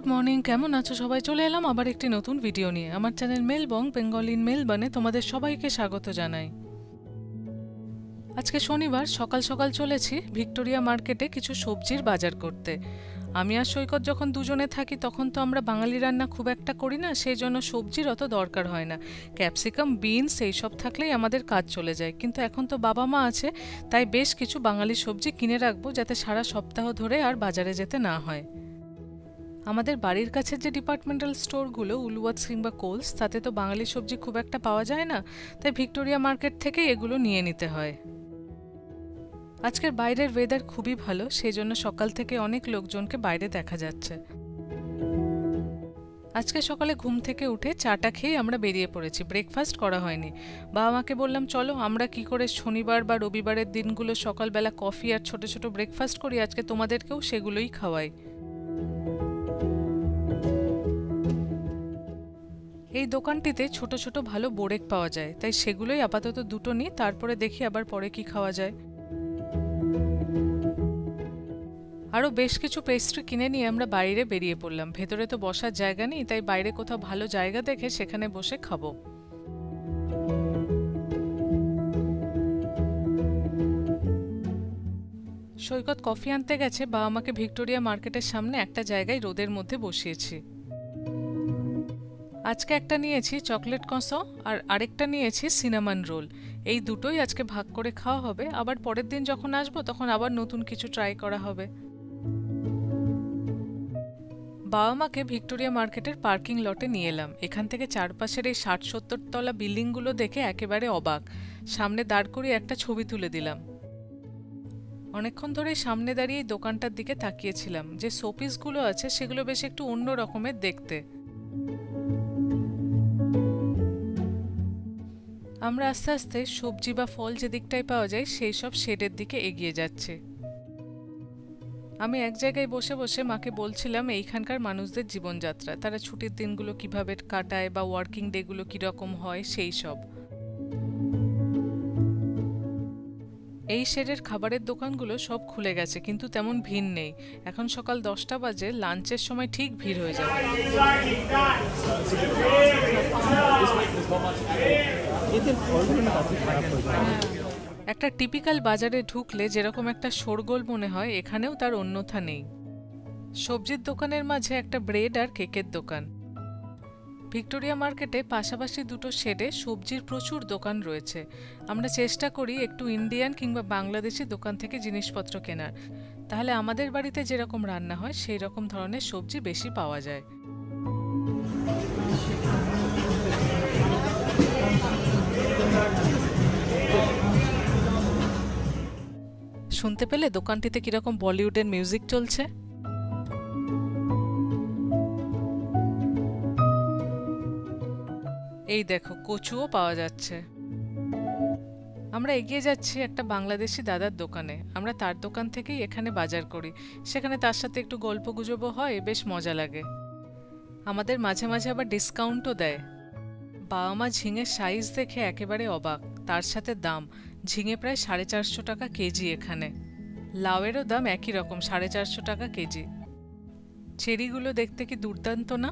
Morning, কেমন আছো সবাই? চলে এলাম আবার একটি নতুন ভিডিও নিয়ে। আমার চ্যানেল মেলবং বেঙ্গল ইন মেলবর্নে তোমাদের সবাইকে স্বাগত জানাই। আজকে শনিবার সকাল সকাল চলেছি ভিক্টোরিয়া মার্কেটে কিছু সবজির বাজার করতে। আমি আর সৈকত যখন দুজনে থাকি তখন তো আমরা বাঙালি রান্না খুব একটা করি না, সেই জন্য সবজির অত দরকার হয় না। ক্যাপসিকাম, বিনস এইসব থাকলেই আমাদের কাজ চলে যায়। কিন্তু এখন তো বাবা মা আছে, তাই বেশ কিছু বাঙালি সবজি কিনে রাখবো যাতে সারা সপ্তাহ ধরে আর বাজারে যেতে না হয়। আমাদের বাড়ির কাছে যে ডিপার্টমেন্টাল স্টোরগুলো উলওয়ার্থস কিংবা কোলস, তাতে তো বাঙালি সবজি খুব একটা পাওয়া যায় না, তাই ভিক্টোরিয়া মার্কেট থেকে এগুলো নিয়ে নিতে হয়। আজকের বাইরের ওয়েদার খুবই ভালো, সেই জন্য সকাল থেকে অনেক লোকজনকে বাইরে দেখা যাচ্ছে। আজকে সকালে ঘুম থেকে উঠে চাটা খেয়ে আমরা বেরিয়ে পড়েছি, ব্রেকফাস্ট করা হয়নি। বাবা মাকে বললাম চলো আমরা কি করে শনিবার বা রবিবারের দিনগুলো সকালবেলা কফি আর ছোট ছোট ব্রেকফাস্ট করি, আজকে তোমাদেরকেও সেগুলোই খাওয়াই। এই দোকানটিতে ছোট ছোট ভালো বোরেক পাওয়া যায়, তাই সেগুলোই আপাতত দুটো নিই, তারপরে দেখি আবার পরে কি খাওয়া যায়। আরও বেশ কিছু পেস্ট্রি কিনে নিয়ে আমরা বাইরে বেরিয়ে পড়লাম। ভেতরে তো বসার জায়গা নেই, তাই বাইরে কোথাও ভালো জায়গা দেখে সেখানে বসে খাবো। সৈকত কফি আনতে গেছে, বাবা মাকে ভিক্টোরিয়া মার্কেটের সামনে একটা জায়গায় রোদের মধ্যে বসিয়েছি। আজকে একটা নিয়েছি চকলেট কসো আর আরেকটা নিয়েছি সিনামন রোল। এই দুটোই আজকে ভাগ করে খাওয়া হবে, আবার পরের দিন যখন আসবো তখন আবার নতুন কিছু ট্রাই করা হবে। বাবা মাকে ভিক্টোরিয়া মার্কেটের পার্কিং লটে নিয়ে এলাম। এখান থেকে চারপাশের এই 60-70 তলা বিল্ডিংগুলো দেখে একেবারে অবাক। সামনে দাঁড় করিয়ে একটা ছবি তুলে দিলাম। অনেকক্ষণ ধরে সামনে দাঁড়িয়ে দোকানটার দিকে তাকিয়েছিলাম। যে শোপিসগুলো আছে সেগুলো বেশ একটু অন্য রকমের দেখতে। আমরা আস্তে আস্তে সবজি বা ফল যে দিকটায় পাওয়া যায় সেই সব শেডের দিকে এগিয়ে যাচ্ছে। আমি এক জায়গায় বসে বসে মাকে বলছিলাম এইখানকার মানুষদের জীবনযাত্রা, তারা ছুটির দিনগুলো কিভাবে কাটায় বা ওয়ার্কিং ডেগুলো কীরকম হয় সেই সব। এই শেডের খাবারের দোকানগুলো সব খুলে গেছে, কিন্তু তেমন ভিড় নেই। এখন সকাল 10টা বাজে, লাঞ্চের সময় ঠিক ভিড় হয়ে যাবে। একটা টিপিক্যাল বাজারে ঢুকলে যেরকম একটা শোরগোল মনে হয়, এখানেও তার অন্যথা নেই। সবজির দোকানের মাঝে একটা ব্রেড আর কেকের দোকান। ভিক্টোরিয়া মার্কেটে পাশাপাশি দুটো শেডে সবজির প্রচুর দোকান রয়েছে। আমরা চেষ্টা করি একটু ইন্ডিয়ান কিংবা বাংলাদেশি দোকান থেকে জিনিসপত্র কেনার, তাহলে আমাদের বাড়িতে যেরকম রান্না হয় সেই রকম ধরনের সবজি বেশি পাওয়া যায়। শুনতে পেলে দোকানটিতে কিরকম বলিউডের মিউজিক চলছে। এই দেখো, কচুও পাওয়া যাচ্ছে। আমরা এগিয়ে যাচ্ছি একটা বাংলাদেশি দাদার দোকানে। আমরা তার দোকান থেকেই এখানে বাজার করি, সেখানে তার সাথে একটু গল্প গুজবও হয়, বেশ মজা লাগে। আমাদের মাঝে মাঝে আবার ডিসকাউন্টও দেয়। বাবা মা ঝিঙের সাইজ দেখে একেবারে অবাক, তার সাথে দাম। ঝিঙে প্রায় 450 টাকা কেজি এখানে। লাউয়েরও দাম একই রকম, 450 টাকা কেজি। চেরিগুলো দেখতে কি দুর্দান্ত না?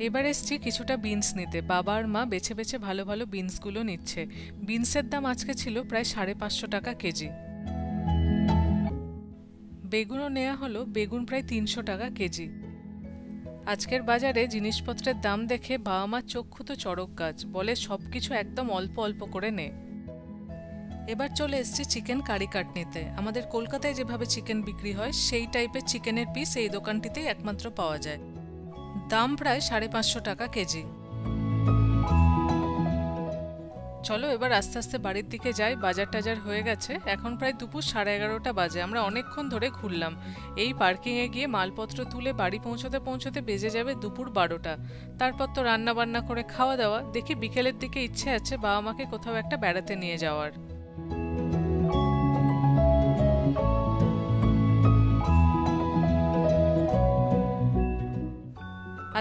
এবার এসছি কিছুটা বিনস নিতে। বাবা আর মা বেছে বেছে ভালো ভালো বিনসগুলো নিচ্ছে। বিনসের দাম আজকে ছিল প্রায় 550 টাকা কেজি। বেগুনও নেওয়া হলো, বেগুন প্রায় 300 টাকা কেজি। আজকের বাজারে জিনিসপত্রের দাম দেখে বাবা মার চক্ষু তো চড়ক গাছ, বলে সবকিছু একদম অল্প অল্প করে নে। এবার চলে এসছি চিকেন কারি কাট নিতে। আমাদের কলকাতায় যেভাবে চিকেন বিক্রি হয় সেই টাইপের চিকেনের পিস এই দোকানটিতেই একমাত্র পাওয়া যায়। দাম প্রায় 550 টাকা কেজি। চলো এবার আস্তে আস্তে বাড়ির দিকে যাই, বাজার টাজার হয়ে গেছে। এখন প্রায় দুপুর 11:30 বাজে। আমরা অনেকক্ষণ ধরে ঘুরলাম। এই পার্কিংয়ে গিয়ে মালপত্র তুলে বাড়ি পৌঁছতে পৌঁছতে বেজে যাবে দুপুর 12টা। তারপর তো রান্না বান্না করে খাওয়া দাওয়া। দেখি বিকেলের দিকে ইচ্ছে আছে বাবা মাকে কোথাও একটা বেড়াতে নিয়ে যাওয়ার।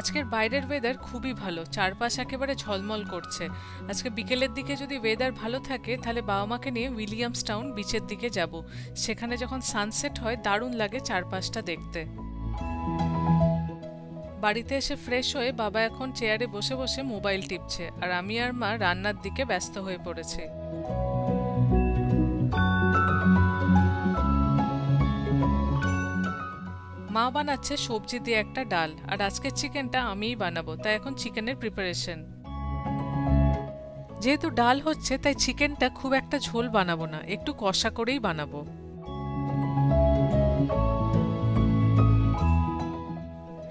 আজকের বাইরের ওয়েদার খুবই ভালো, চারপাশ একেবারে ঝলমল করছে। আজকে বিকেলের দিকে যদি ওয়েদার ভালো থাকে তাহলে বাবা মাকে নিয়ে উইলিয়ামসটাউন বিচের দিকে যাব। সেখানে যখন সানসেট হয় দারুণ লাগে চারপাশটা দেখতে। বাড়িতে এসে ফ্রেশ হয়ে বাবা এখন চেয়ারে বসে বসে মোবাইল টিপছে, আর আমি আর মা রান্নার দিকে ব্যস্ত হয়ে পড়েছি। মা বানাচ্ছে সবজি দিয়ে একটা ডাল, আর আজকের চিকেনটা আমিই বানাবো, তাই এখন চিকেনের প্রিপারেশন। যেহেতু ডাল হচ্ছে তাই চিকেনটা খুব একটা ঝোল বানাবো না, একটু কষা করেই বানাবো।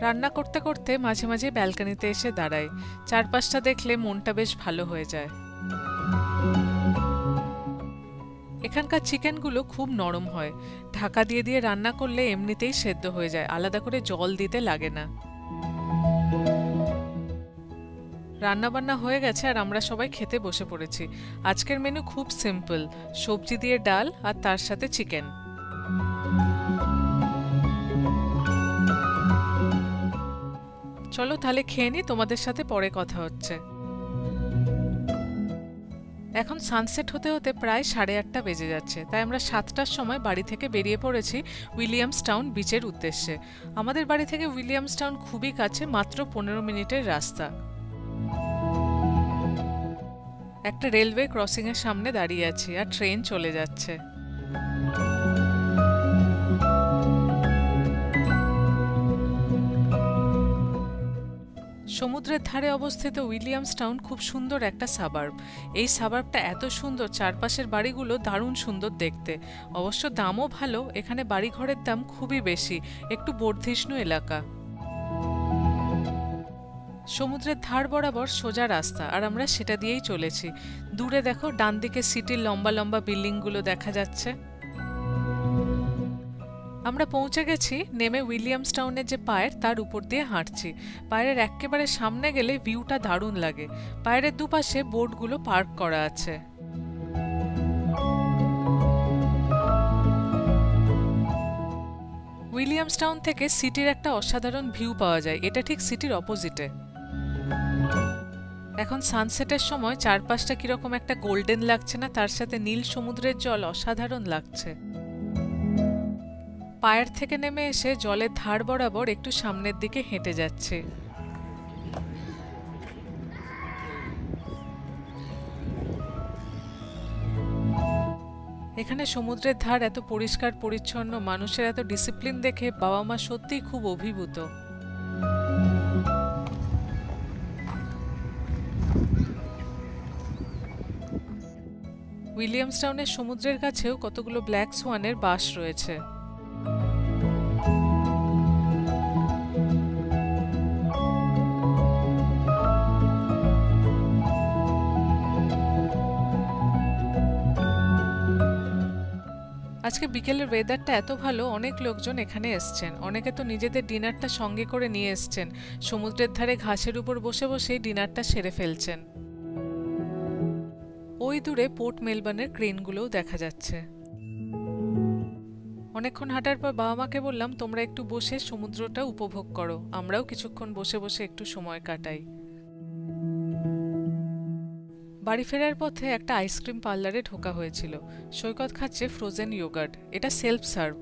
রান্না করতে করতে মাঝে মাঝে ব্যালকনিতে এসে দাঁড়াই, চারপাশটা দেখলে মনটা বেশ ভালো হয়ে যায়। এখানকার চিকেনগুলো খুব নরম হয়, ঢাকা দিয়ে দিয়ে রান্না করলে এমনিতেই সেদ্ধ হয়ে যায়, আলাদা করে জল দিতে লাগে না। রান্নাবান্না হয়ে গেছে আর আমরা সবাই খেতে বসে পড়েছি। আজকের মেনু খুব সিম্পল, সবজি দিয়ে ডাল আর তার সাথে চিকেন। চলো তাহলে খেয়ে নি, তোমাদের সাথে পরে কথা হচ্ছে। এখন সানসেট হতে হতে প্রায় 8:30 বেজে যাচ্ছে, তাই আমরা 7টার সময় বাড়ি থেকে বেরিয়ে পড়েছি উইলিয়ামসটাউন বিচের উদ্দেশ্যে। আমাদের বাড়ি থেকে উইলিয়ামসটাউন খুবই কাছে, মাত্র 15 মিনিটের রাস্তা। একটা রেলওয়ে ক্রসিং এর সামনে দাঁড়িয়ে আছি আর ট্রেন চলে যাচ্ছে। সমুদ্রের ধারে অবস্থিত উইলিয়ামসটাউন খুব সুন্দর একটা সাবার্ব। এই সাবার্বটা এত সুন্দর, চারপাশের বাড়িগুলো দারুণ সুন্দর দেখতে। অবশ্য দামও ভালো, এখানে বাড়িঘরের দাম খুবই বেশি, একটু বর্ধিষ্ণু এলাকা। সমুদ্রের ধার বরাবর সোজা রাস্তা, আর আমরা সেটা দিয়েই চলেছি। দূরে দেখো, ডান দিকে সিটির লম্বা লম্বা বিল্ডিংগুলো দেখা যাচ্ছে। আমরা পৌঁছে গেছি, নেমে উইলিয়ামসটাউনের যে পায়ের তার উপর দিয়ে হাঁটছি। পায়ের একেবারে সামনে গেলে ভিউটা দারুণ লাগে। পায়ের দুপাশে বোটগুলো পার্ক করা আছে। উইলিয়ামসটাউন থেকে সিটির একটা অসাধারণ ভিউ পাওয়া যায়, এটা ঠিক সিটির অপোজিটে। এখন সানসেটের সময় চারপাশটা কিরকম একটা গোল্ডেন লাগছে না, তার সাথে নীল সমুদ্রের জল অসাধারণ লাগছে। পায়ের থেকে নেমে এসে জলের ধার বরাবর একটু সামনের দিকে হেঁটে যাচ্ছে। এখানে সমুদ্রের ধার এত পরিষ্কার পরিচ্ছন্ন, মানুষের এত ডিসিপ্লিন দেখে বাবা মা সত্যিই খুব অভিভূত। উইলিয়ামসটাউনের সমুদ্রের কাছেও কতগুলো ব্ল্যাক সোয়ানের বাস রয়েছে। আজকে বিকেলের ওয়েদারটা এত ভালো, অনেক লোকজন এখানে এসছেন। অনেকে তো নিজেদের ডিনারটা সঙ্গে করে নিয়ে এসছেন, সমুদ্রের ধারে ঘাসের উপর বসে বসেই ডিনারটা সেরে ফেলছেন। ওই দূরে পোর্ট মেলবার্নের ক্রেনগুলোও দেখা যাচ্ছে। অনেকক্ষণ হাঁটার পর বাবা মাকে বললাম, তোমরা একটু বসে সমুদ্রটা উপভোগ করো, আমরাও কিছুক্ষণ বসে বসে একটু সময় কাটাই। বাড়ি ফেরার পথে একটা আইসক্রিম পার্লারে ঢোকা হয়েছিল। সৈকত খাচ্ছে ফ্রোজেন ইয়োগার্ট। এটা সেলফ সার্ভ,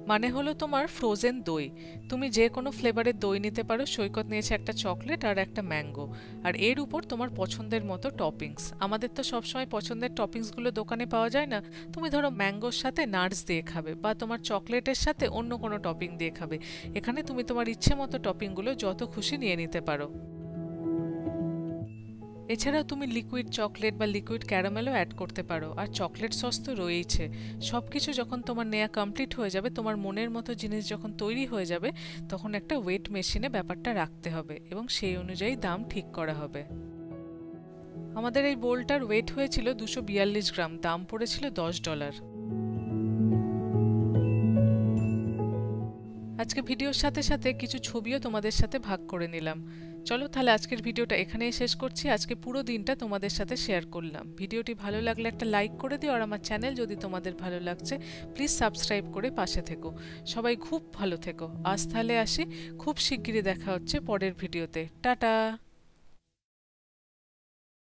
মানে হলো তোমার ফ্রোজেন দই। তুমি যে কোনো ফ্লেভারের দই নিতে পারো। সৈকত নিয়েছে একটা চকলেট আর একটা ম্যাঙ্গো, আর এর উপর তোমার পছন্দের মতো টপিংস। আমাদের তো সবসময় পছন্দের টপিংসগুলো দোকানে পাওয়া যায় না। তুমি ধরো ম্যাঙ্গোর সাথে নাটস দিয়ে খাবে, বা তোমার চকলেটের সাথে অন্য কোনো টপিং দিয়ে খাবে। এখানে তুমি তোমার ইচ্ছে মতো টপিংগুলো যত খুশি নিয়ে নিতে পারো। এছাড়াও তুমি লিকুইড চকলেট বা লিকুইড ক্যারামেলও অ্যাড করতে পারো, আর চকলেট সস তো রয়েইছে। সব কিছু যখন তোমার নেওয়া কমপ্লিট হয়ে যাবে, তোমার মনের মতো জিনিস যখন তৈরি হয়ে যাবে, তখন একটা ওয়েট মেশিনে ব্যাপারটা রাখতে হবে এবং সেই অনুযায়ী দাম ঠিক করা হবে। আমাদের এই বোলটার ওয়েট হয়েছিল 242 গ্রাম, দাম পড়েছিল $10। আজকে ভিডিওর সাথে সাথে কিছু ছবিও তোমাদের সাথে ভাগ করে নিলাম। চলো তাহলে আজকের ভিডিওটা এখানেই শেষ করছি। আজকে পুরো দিনটা তোমাদের সাথে শেয়ার করলাম। ভিডিওটি ভালো লাগলে একটা লাইক করে দিও, আর আমার চ্যানেল যদি তোমাদের ভালো লাগছে প্লিজ সাবস্ক্রাইব করে পাশে থেকো। সবাই খুব ভালো থেকো। আজ তাহলে আসি, খুব শিগগিরই দেখা হচ্ছে পরের ভিডিওতে। টাটা।